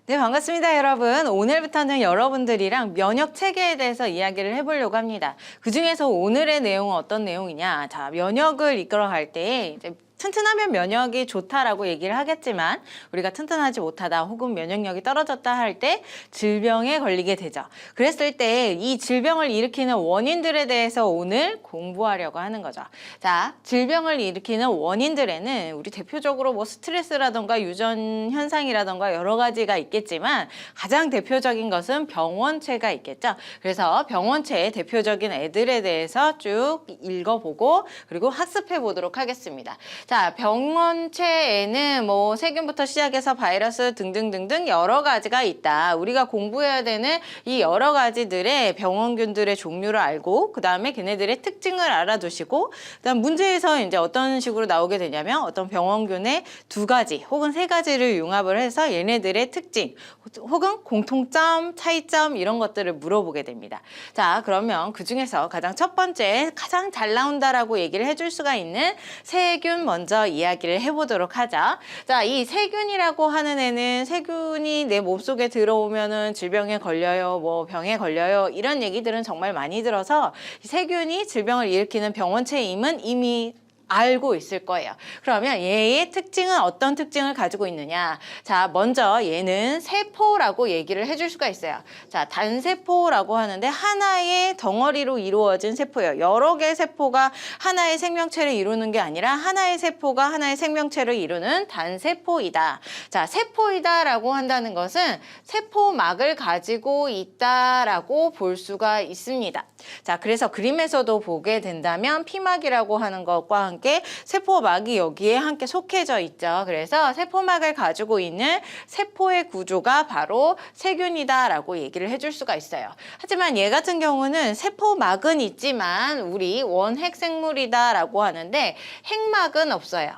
네, 반갑습니다, 여러분. 오늘부터는 여러분들이랑 면역 체계에 대해서 이야기를 해보려고 합니다. 그중에서 오늘의 내용은 어떤 내용이냐? 자, 면역을 이끌어갈 때 이제 튼튼하면 면역이 좋다라고 얘기를 하겠지만 우리가 튼튼하지 못하다 혹은 면역력이 떨어졌다 할 때 질병에 걸리게 되죠. 그랬을 때 이 질병을 일으키는 원인들에 대해서 오늘 공부하려고 하는 거죠. 자, 질병을 일으키는 원인들에는 우리 대표적으로 뭐 스트레스라던가 유전 현상이라던가 여러 가지가 있겠지만 가장 대표적인 것은 병원체가 있겠죠. 그래서 병원체의 대표적인 애들에 대해서 쭉 읽어보고 그리고 학습해 보도록 하겠습니다. 자, 병원체에는 뭐 세균부터 시작해서 바이러스 등등등등 여러 가지가 있다. 우리가 공부해야 되는 이 여러 가지들의 병원균들의 종류를 알고 그 다음에 걔네들의 특징을 알아두시고 그다음 문제에서 이제 어떤 식으로 나오게 되냐면 어떤 병원균의 두 가지 혹은 세 가지를 융합을 해서 얘네들의 특징 혹은 공통점, 차이점 이런 것들을 물어보게 됩니다. 자, 그러면 그 중에서 가장 첫 번째 가장 잘 나온다라고 얘기를 해줄 수가 있는 세균 먼저 이야기를 해보도록 하죠. 자, 이 세균이라고 하는 애는 세균이 내 몸속에 들어오면은 질병에 걸려요, 뭐 병에 걸려요 이런 얘기들은 정말 많이 들어서 세균이 질병을 일으키는 병원체임은 이미 알고 있을 거예요. 그러면 얘의 특징은 어떤 특징을 가지고 있느냐? 자, 먼저 얘는 세포라고 얘기를 해줄 수가 있어요. 자, 단세포라고 하는데 하나의 덩어리로 이루어진 세포예요. 여러 개의 세포가 하나의 생명체를 이루는 게 아니라 하나의 세포가 하나의 생명체를 이루는 단세포이다. 자, 세포이다라고 한다는 것은 세포막을 가지고 있다라고 볼 수가 있습니다. 자, 그래서 그림에서도 보게 된다면 피막이라고 하는 것과 함께 세포막이 여기에 함께 속해져 있죠. 그래서 세포막을 가지고 있는 세포의 구조가 바로 세균이다라고 얘기를 해줄 수가 있어요. 하지만 얘 같은 경우는 세포막은 있지만 우리 원핵생물이다라고 하는데 핵막은 없어요.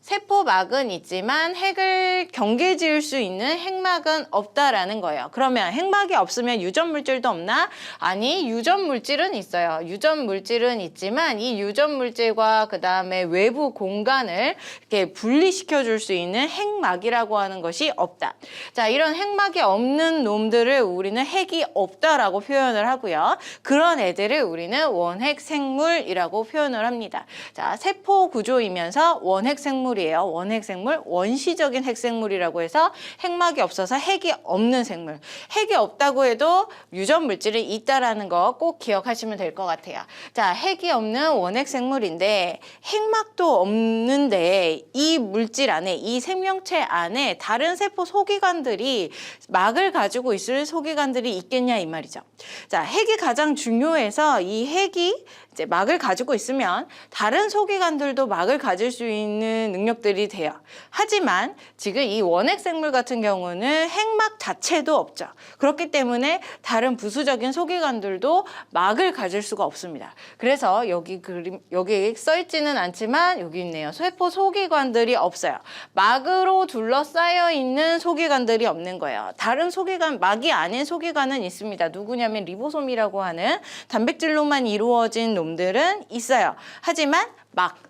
세포막은 있지만 핵을 경계지을 수 있는 핵막은 없다라는 거예요. 그러면 핵막이 없으면 유전물질도 없나? 아니, 유전물질은 있어요. 유전물질은 있지만 이 유전물질과 그 다음에 외부 공간을 이렇게 분리시켜 줄 수 있는 핵막이라고 하는 것이 없다. 자, 이런 핵막이 없는 놈들을 우리는 핵이 없다라고 표현을 하고요. 그런 애들을 우리는 원핵생물이라고 표현을 합니다. 자, 세포 구조이면서 원핵생물 이에요. 원핵생물, 원시적인 핵생물이라고 해서 핵막이 없어서 핵이 없는 생물. 핵이 없다고 해도 유전 물질이 있다라는 거 꼭 기억하시면 될 것 같아요. 자, 핵이 없는 원핵생물인데 핵막도 없는데 이 물질 안에, 이 생명체 안에 다른 세포 소기관들이 막을 가지고 있을 소기관들이 있겠냐 이 말이죠. 자, 핵이 가장 중요해서 이 핵이 이제 막을 가지고 있으면 다른 소기관들도 막을 가질 수 있는 능력들이 돼요. 하지만 지금 이 원핵생물 같은 경우는 핵막 자체도 없죠. 그렇기 때문에 다른 부수적인 소기관들도 막을 가질 수가 없습니다. 그래서 여기 써 있지는 않지만 여기 있네요. 세포 소기관들이 없어요. 막으로 둘러싸여 있는 소기관들이 없는 거예요. 다른 소기관, 막이 아닌 소기관은 있습니다. 누구냐면 리보솜이라고 하는 단백질로만 이루어진 놈들은 있어요. 하지만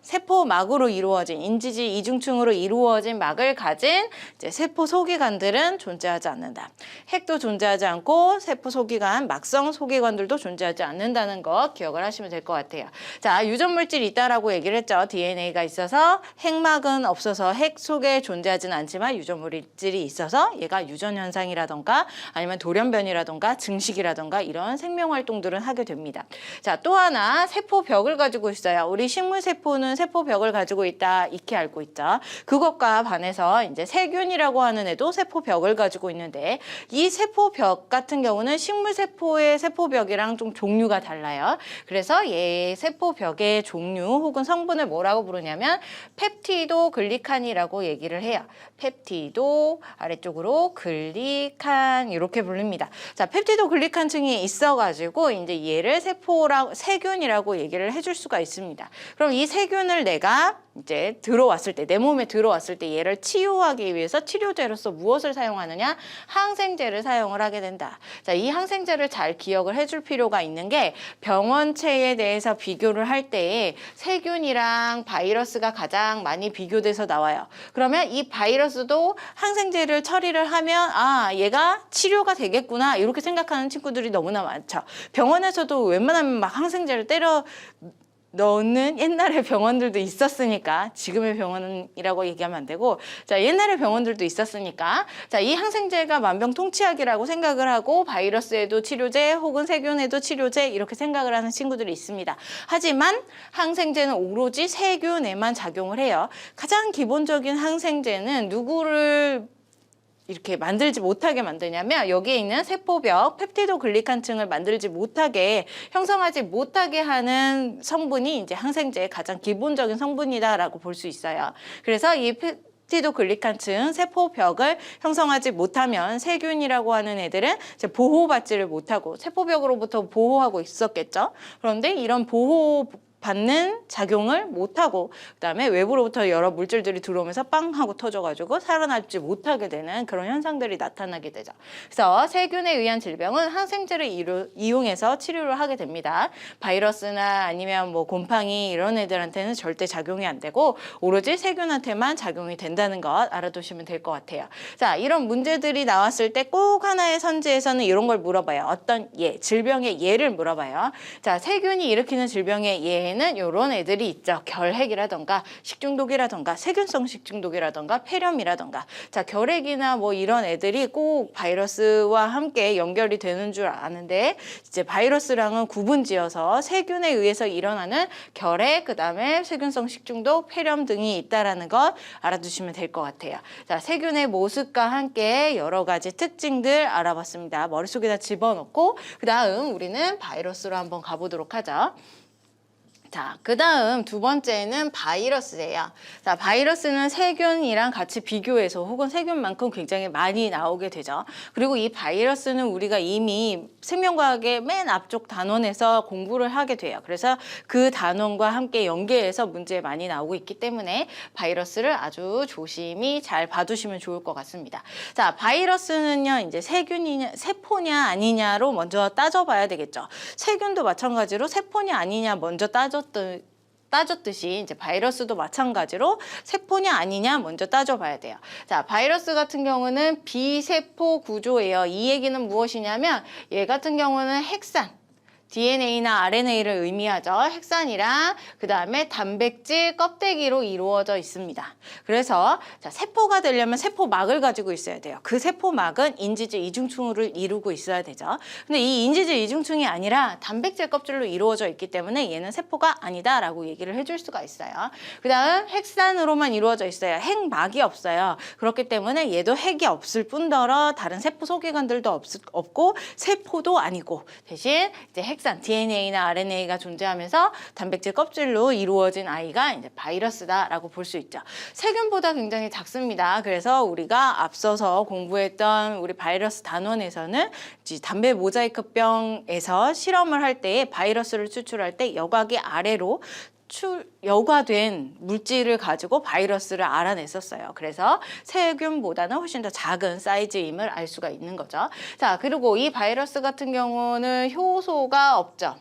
세포막으로 이루어진 인지질 이중층으로 이루어진 막을 가진 이제 세포 소기관들은 존재하지 않는다. 핵도 존재하지 않고 세포 소기관, 막성 소기관들도 존재하지 않는다는 거 기억을 하시면 될 것 같아요. 자, 유전물질이 있다라고 얘기를 했죠. DNA가 있어서 핵막은 없어서 핵 속에 존재하지는 않지만 유전물질이 있어서 얘가 유전현상이라던가 아니면 돌연변이라던가 증식이라던가 이런 생명활동들은 하게 됩니다. 자, 또 하나 세포벽을 가지고 있어요. 우리 식물세포는 세포벽을 가지고 있다 익히 알고 있죠. 그것과 반해서 이제 세균이라고 하는 애도 세포벽을 가지고 있는데 이 세포벽 같은 경우는 식물세포의 세포벽이랑 좀 종류가 달라요. 그래서 얘 세포벽의 종류 혹은 성분을 뭐라고 부르냐면 펩티도 글리칸이라고 얘기를 해요. 펩티도 아래쪽으로 글리칸 이렇게 부릅니다. 자, 펩티도 글리칸층이 있어가지고 이제 얘를 세균이라고 얘기를 해줄 수가 있습니다. 그럼 이 이 세균을 내가 이제 들어왔을 때, 내 몸에 들어왔을 때 얘를 치유하기 위해서 치료제로서 무엇을 사용하느냐? 항생제를 사용을 하게 된다. 자, 이 항생제를 잘 기억을 해줄 필요가 있는 게 병원체에 대해서 비교를 할 때에 세균이랑 바이러스가 가장 많이 비교돼서 나와요. 그러면 이 바이러스도 항생제를 처리를 하면 아, 얘가 치료가 되겠구나 이렇게 생각하는 친구들이 너무나 많죠. 병원에서도 웬만하면 막 항생제를 때려 넣는 옛날에 병원들도 있었으니까 지금의 병원이라고 얘기하면 안 되고 자 옛날에 병원들도 있었으니까 자 이 항생제가 만병통치약이라고 생각을 하고 바이러스에도 치료제 혹은 세균에도 치료제 이렇게 생각을 하는 친구들이 있습니다. 하지만 항생제는 오로지 세균에만 작용을 해요. 가장 기본적인 항생제는 누구를 이렇게 만들지 못하게 만드냐면 여기에 있는 세포벽 펩티도글리칸층을 만들지 못하게 형성하지 못하게 하는 성분이 이제 항생제의 가장 기본적인 성분이다라고 볼 수 있어요. 그래서 이 펩티도글리칸층 세포벽을 형성하지 못하면 세균이라고 하는 애들은 이제 보호받지를 못하고 세포벽으로부터 보호하고 있었겠죠. 그런데 이런 보호 받는 작용을 못하고 그다음에 외부로부터 여러 물질들이 들어오면서 빵 하고 터져가지고 살아남지 못하게 되는 그런 현상들이 나타나게 되죠. 그래서 세균에 의한 질병은 항생제를 이용해서 치료를 하게 됩니다. 바이러스나 아니면 뭐 곰팡이 이런 애들한테는 절대 작용이 안 되고 오로지 세균한테만 작용이 된다는 것 알아두시면 될 것 같아요. 자, 이런 문제들이 나왔을 때 꼭 하나의 선지에서는 이런 걸 물어봐요. 어떤 질병의 예를 물어봐요. 자, 세균이 일으키는 질병의 예 는 이런 애들이 있죠. 결핵이라던가 식중독이라던가 세균성 식중독이라던가 폐렴이라던가 자 결핵이나 뭐 이런 애들이 꼭 바이러스와 함께 연결이 되는 줄 아는데 이제 바이러스랑은 구분지어서 세균에 의해서 일어나는 결핵 그다음에 세균성 식중독 폐렴 등이 있다라는 것 알아두시면 될 것 같아요. 자 세균의 모습과 함께 여러 가지 특징들 알아봤습니다. 머릿속에다 집어넣고 그 다음 우리는 바이러스로 한번 가보도록 하죠. 자, 그 다음 두 번째는 바이러스예요. 자, 바이러스는 세균이랑 같이 비교해서 혹은 세균만큼 굉장히 많이 나오게 되죠. 그리고 이 바이러스는 우리가 이미 생명과학의 맨 앞쪽 단원에서 공부를 하게 돼요. 그래서 그 단원과 함께 연계해서 문제 많이 나오고 있기 때문에 바이러스를 아주 조심히 잘 봐두시면 좋을 것 같습니다. 자, 바이러스는요, 이제 세균이냐, 세포냐 아니냐로 먼저 따져봐야 되겠죠. 세균도 마찬가지로 세포냐 아니냐 먼저 따졌듯이 이제 바이러스도 마찬가지로 세포냐 아니냐 먼저 따져봐야 돼요. 자, 바이러스 같은 경우는 비세포 구조예요. 이 얘기는 무엇이냐면 얘 같은 경우는 핵산 DNA나 RNA를 의미하죠. 핵산이랑 그 다음에 단백질 껍데기로 이루어져 있습니다. 그래서 자, 세포가 되려면 세포막을 가지고 있어야 돼요. 그 세포막은 인지질 이중층을 이루고 있어야 되죠. 근데 이 인지질 이중층이 아니라 단백질 껍질로 이루어져 있기 때문에 얘는 세포가 아니다라고 얘기를 해줄 수가 있어요. 그 다음 핵산으로만 이루어져 있어요. 핵막이 없어요. 그렇기 때문에 얘도 핵이 없을 뿐더러 다른 세포 소기관들도 없고 세포도 아니고 대신 이제 핵산 DNA나 RNA가 존재하면서 단백질 껍질로 이루어진 아이가 이제 바이러스다라고 볼 수 있죠. 세균보다 굉장히 작습니다. 그래서 우리가 앞서서 공부했던 우리 바이러스 단원에서는 담배 모자이크병에서 실험을 할 때 바이러스를 추출할 때 여과기 아래로 여과된 물질을 가지고 바이러스를 알아냈었어요. 그래서 세균보다는 훨씬 더 작은 사이즈임을 알 수가 있는 거죠. 자, 그리고 이 바이러스 같은 경우는 효소가 없죠.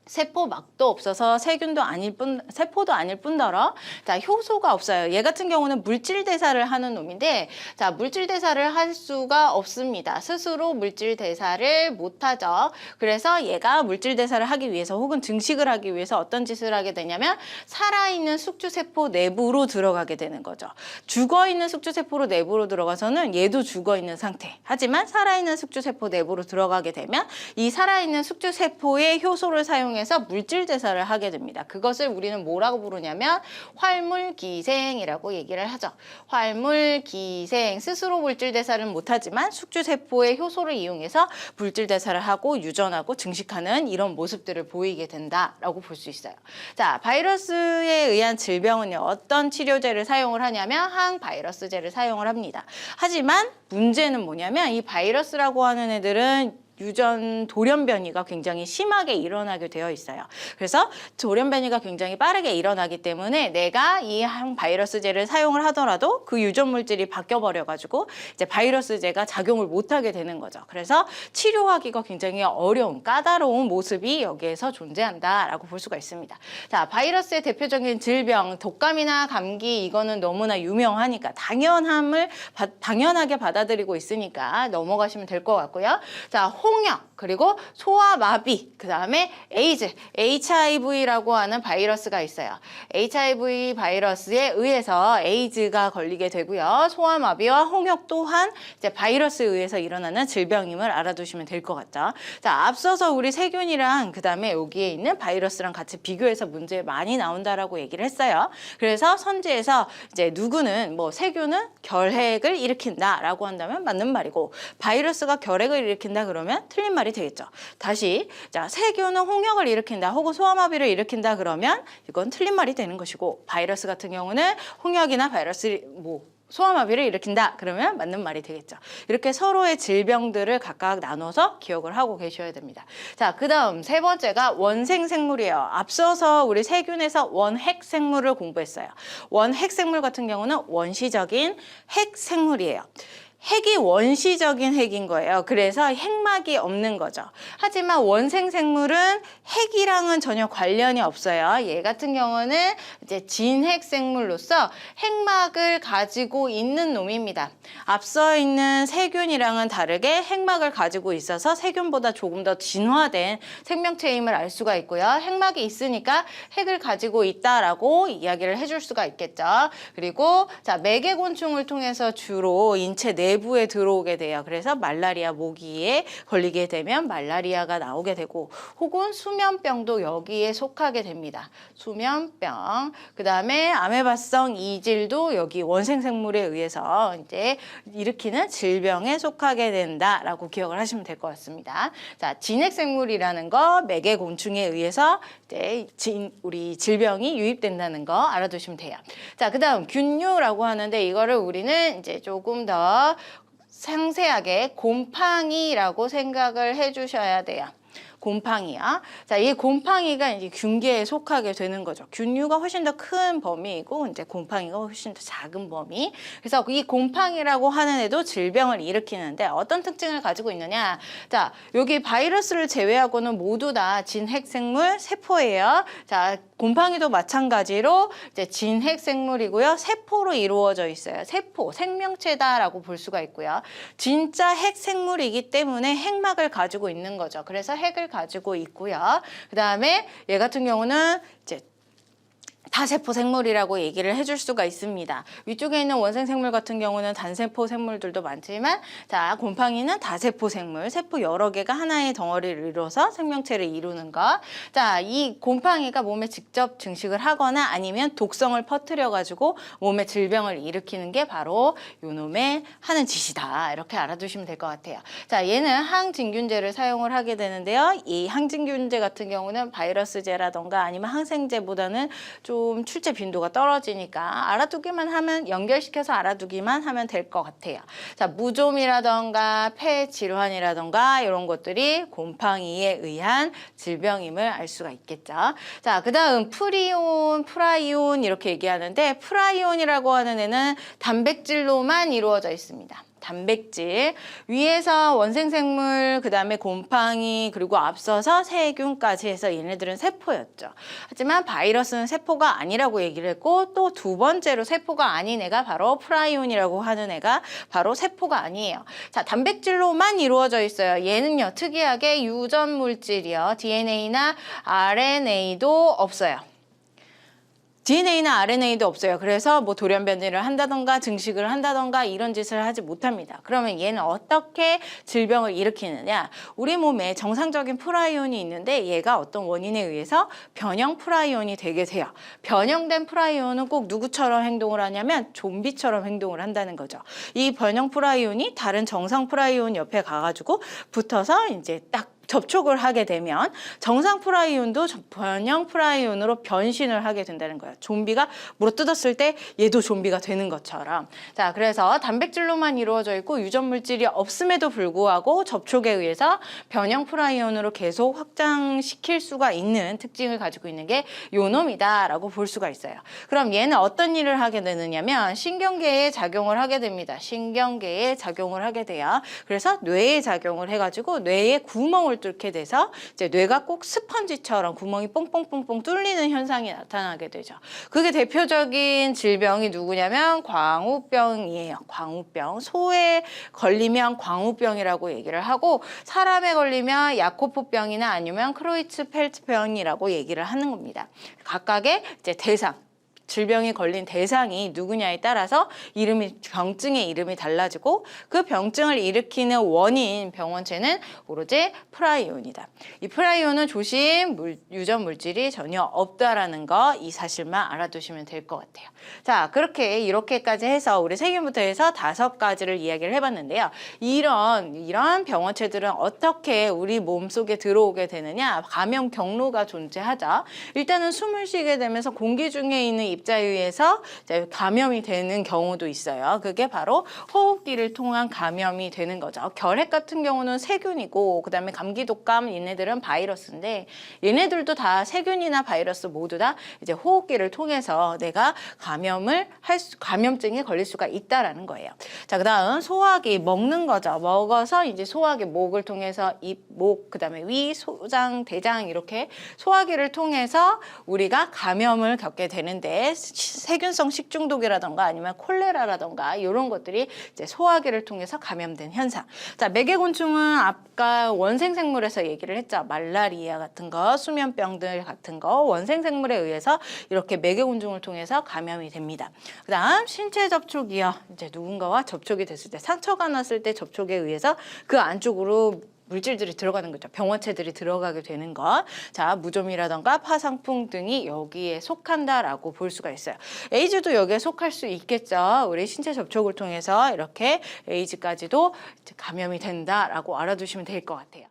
세포막도 없어서 세균도 아닐 세포도 아닐 뿐더러 자, 효소가 없어요. 얘 같은 경우는 물질 대사를 하는 놈인데 자, 물질 대사를 할 수가 없습니다. 스스로 물질 대사를 못하죠. 그래서 얘가 물질 대사를 하기 위해서 혹은 증식을 하기 위해서 어떤 짓을 하게 되냐면 살아있는 숙주세포 내부로 들어가게 되는 거죠. 죽어있는 숙주세포로 내부로 들어가서는 얘도 죽어있는 상태. 하지만 살아있는 숙주세포 내부로 들어가게 되면 이 살아있는 숙주세포의 효소를 사용해서 물질 대사를 하게 됩니다. 그것을 우리는 뭐라고 부르냐면 활물기생이라고 얘기를 하죠. 활물기생, 스스로 물질 대사를 못하지만 숙주세포의 효소를 이용해서 물질 대사를 하고 유전하고 증식하는 이런 모습들을 보이게 된다라고 볼 수 있어요. 자, 바이러스에 의한 질병은요, 어떤 치료제를 사용을 하냐면 항바이러스제를 사용을 합니다. 하지만 문제는 뭐냐면 이 바이러스라고 하는 애들은 유전 돌연 변이가 굉장히 심하게 일어나게 되어 있어요. 그래서 돌연 변이가 굉장히 빠르게 일어나기 때문에 내가 이 항바이러스제를 사용을 하더라도 그 유전 물질이 바뀌어 버려 가지고 이제 바이러스제가 작용을 못 하게 되는 거죠. 그래서 치료하기가 굉장히 어려운 까다로운 모습이 여기에서 존재한다라고 볼 수가 있습니다. 자, 바이러스의 대표적인 질병, 독감이나 감기 이거는 너무나 유명하니까 당연하게 받아들이고 있으니까 넘어가시면 될 것 같고요. 자, 홍역, 그리고 소아마비, 그 다음에 에이즈, HIV라고 하는 바이러스가 있어요. HIV 바이러스에 의해서 에이즈가 걸리게 되고요. 소아마비와 홍역 또한 이제 바이러스에 의해서 일어나는 질병임을 알아두시면 될 것 같죠. 자, 앞서서 우리 세균이랑 그 다음에 여기에 있는 바이러스랑 같이 비교해서 문제 많이 나온다라고 얘기를 했어요. 그래서 선지에서 이제 누구는 뭐 세균은 결핵을 일으킨다라고 한다면 맞는 말이고 바이러스가 결핵을 일으킨다 그러면 틀린 말이 되겠죠. 다시 자, 세균은 홍역을 일으킨다 혹은 소아마비를 일으킨다 그러면 이건 틀린 말이 되는 것이고 바이러스 같은 경우는 홍역이나 바이러스 소아마비를 일으킨다 그러면 맞는 말이 되겠죠. 이렇게 서로의 질병들을 각각 나눠서 기억을 하고 계셔야 됩니다. 자, 그 다음 세 번째가 원생생물이에요. 앞서서 우리 세균에서 원핵생물을 공부했어요. 원핵생물 같은 경우는 원시적인 핵생물이에요. 핵이 원시적인 핵인 거예요. 그래서 핵막이 없는 거죠. 하지만 원생생물은 핵이랑은 전혀 관련이 없어요. 얘 같은 경우는 이제 진핵생물로서 핵막을 가지고 있는 놈입니다. 앞서 있는 세균이랑은 다르게 핵막을 가지고 있어서 세균보다 조금 더 진화된 생명체임을 알 수가 있고요. 핵막이 있으니까 핵을 가지고 있다라고 이야기를 해줄 수가 있겠죠. 그리고 자, 매개곤충을 통해서 주로 인체 내부에 들어오게 돼요. 그래서 말라리아 모기에 걸리게 되면 말라리아가 나오게 되고 혹은 수면병도 여기에 속하게 됩니다. 수면병. 그 다음에 아메바성 이질도 여기 원생생물에 의해서 이제 일으키는 질병에 속하게 된다라고 기억을 하시면 될 것 같습니다. 자, 진핵생물이라는 거 매개곤충에 의해서 이제 우리 질병이 유입된다는 거 알아두시면 돼요. 자, 그 다음 균류라고 하는데 이거를 우리는 이제 조금 더 상세하게 곰팡이라고 생각을 해주셔야 돼요. 곰팡이야. 자, 이 곰팡이가 이제 균계에 속하게 되는 거죠. 균류가 훨씬 더 큰 범위이고 이제 곰팡이가 훨씬 더 작은 범위. 그래서 이 곰팡이라고 하는 애도 질병을 일으키는데 어떤 특징을 가지고 있느냐? 자, 여기 바이러스를 제외하고는 모두 다 진핵생물 세포예요. 자, 곰팡이도 마찬가지로 이제 진핵생물이고요. 세포로 이루어져 있어요. 세포, 생명체다라고 볼 수가 있고요. 진짜 핵생물이기 때문에 핵막을 가지고 있는 거죠. 그래서 핵을 가지고 있고요. 그 다음에 얘 같은 경우는 이제 다세포 생물이라고 얘기를 해줄 수가 있습니다. 위쪽에 있는 원생생물 같은 경우는 단세포 생물들도 많지만 자, 곰팡이는 다세포 생물, 세포 여러 개가 하나의 덩어리를 이루어서 생명체를 이루는 것. 자, 이 곰팡이가 몸에 직접 증식을 하거나 아니면 독성을 퍼뜨려가지고 몸에 질병을 일으키는 게 바로 요놈의 하는 짓이다. 이렇게 알아두시면 될 것 같아요. 자, 얘는 항진균제를 사용을 하게 되는데요. 이 항진균제 같은 경우는 바이러스제라던가 아니면 항생제보다는 좀 출제 빈도가 떨어지니까 알아두기만 하면 연결시켜서 알아두기만 하면 될 것 같아요. 자, 무좀이라던가 폐 질환이라던가 이런 것들이 곰팡이에 의한 질병임을 알 수가 있겠죠. 자, 그다음 프리온, 프라이온 이렇게 얘기하는데 프라이온이라고 하는 애는 단백질로만 이루어져 있습니다. 단백질 위에서 원생생물 그 다음에 곰팡이 그리고 앞서서 세균까지 해서 얘네들은 세포였죠. 하지만 바이러스는 세포가 아니라고 얘기를 했고 또 두 번째로 세포가 아닌 애가 바로 프라이온이라고 하는 애가 바로 세포가 아니에요. 자, 단백질로만 이루어져 있어요. 얘는요 특이하게 유전 물질이요 DNA나 RNA도 없어요. DNA나 RNA도 없어요. 그래서 뭐 돌연변이를 한다던가 증식을 한다던가 이런 짓을 하지 못합니다. 그러면 얘는 어떻게 질병을 일으키느냐? 우리 몸에 정상적인 프라이온이 있는데 얘가 어떤 원인에 의해서 변형 프라이온이 되게 돼요. 변형된 프라이온은 꼭 누구처럼 행동을 하냐면 좀비처럼 행동을 한다는 거죠. 이 변형 프라이온이 다른 정상 프라이온 옆에 가가지고 붙어서 이제 딱 접촉을 하게 되면 정상 프라이온도 변형 프라이온으로 변신을 하게 된다는 거예요. 좀비가 물어뜯었을 때 얘도 좀비가 되는 것처럼. 자, 그래서 단백질로만 이루어져 있고 유전 물질이 없음에도 불구하고 접촉에 의해서 변형 프라이온으로 계속 확장시킬 수가 있는 특징을 가지고 있는 게 요놈이다라고 볼 수가 있어요. 그럼 얘는 어떤 일을 하게 되느냐면 신경계에 작용을 하게 됩니다. 신경계에 작용을 하게 돼요. 그래서 뇌에 작용을 해가지고 뇌에 구멍을 뚫게 돼서 이제 뇌가 꼭 스펀지처럼 구멍이 뽕뽕뽕뽕 뚫리는 현상이 나타나게 되죠. 그게 대표적인 질병이 누구냐면 광우병이에요. 광우병. 소에 걸리면 광우병이라고 얘기를 하고 사람에 걸리면 야코프병이나 아니면 크로이츠펠트병이라고 얘기를 하는 겁니다. 각각의 이제 대상. 질병이 걸린 대상이 누구냐에 따라서 병증의 이름이 달라지고 그 병증을 일으키는 원인 병원체는 오로지 프라이온이다. 이 프라이온은 유전 물질이 전혀 없다라는 거 이 사실만 알아두시면 될 것 같아요. 자, 이렇게까지 해서 우리 세균부터 해서 5가지를 이야기를 해봤는데요. 이런 병원체들은 어떻게 우리 몸속에 들어오게 되느냐? 감염 경로가 존재하죠. 일단은 숨을 쉬게 되면서 공기 중에 있는 입자유에서 감염이 되는 경우도 있어요. 그게 바로 호흡기를 통한 감염이 되는 거죠. 결핵 같은 경우는 세균이고 그다음에 감기, 독감 얘네들은 바이러스인데 얘네들도 다 세균이나 바이러스 모두 다 이제 호흡기를 통해서 내가 감염증에 걸릴 수가 있다라는 거예요. 자, 그다음 소화기 먹는 거죠. 먹어서 이제 소화기 목을 통해서 입, 목, 그다음에 위, 소장, 대장 이렇게 소화기를 통해서 우리가 감염을 겪게 되는데 세균성 식중독이라던가 아니면 콜레라라던가 이런 것들이 이제 소화기를 통해서 감염된 현상. 자, 매개곤충은 아까 원생생물에서 얘기를 했죠. 말라리아 같은 거, 수면병들 같은 거 원생생물에 의해서 이렇게 매개곤충을 통해서 감염이 됩니다. 그다음 신체 접촉이요. 이제 누군가와 접촉이 됐을 때 상처가 났을 때 접촉에 의해서 그 안쪽으로 물질들이 들어가는 거죠. 병원체들이 들어가게 되는 것. 자, 무좀이라던가 파상풍 등이 여기에 속한다라고 볼 수가 있어요. 에이즈도 여기에 속할 수 있겠죠. 우리 신체 접촉을 통해서 이렇게 에이즈까지도 감염이 된다라고 알아두시면 될 것 같아요.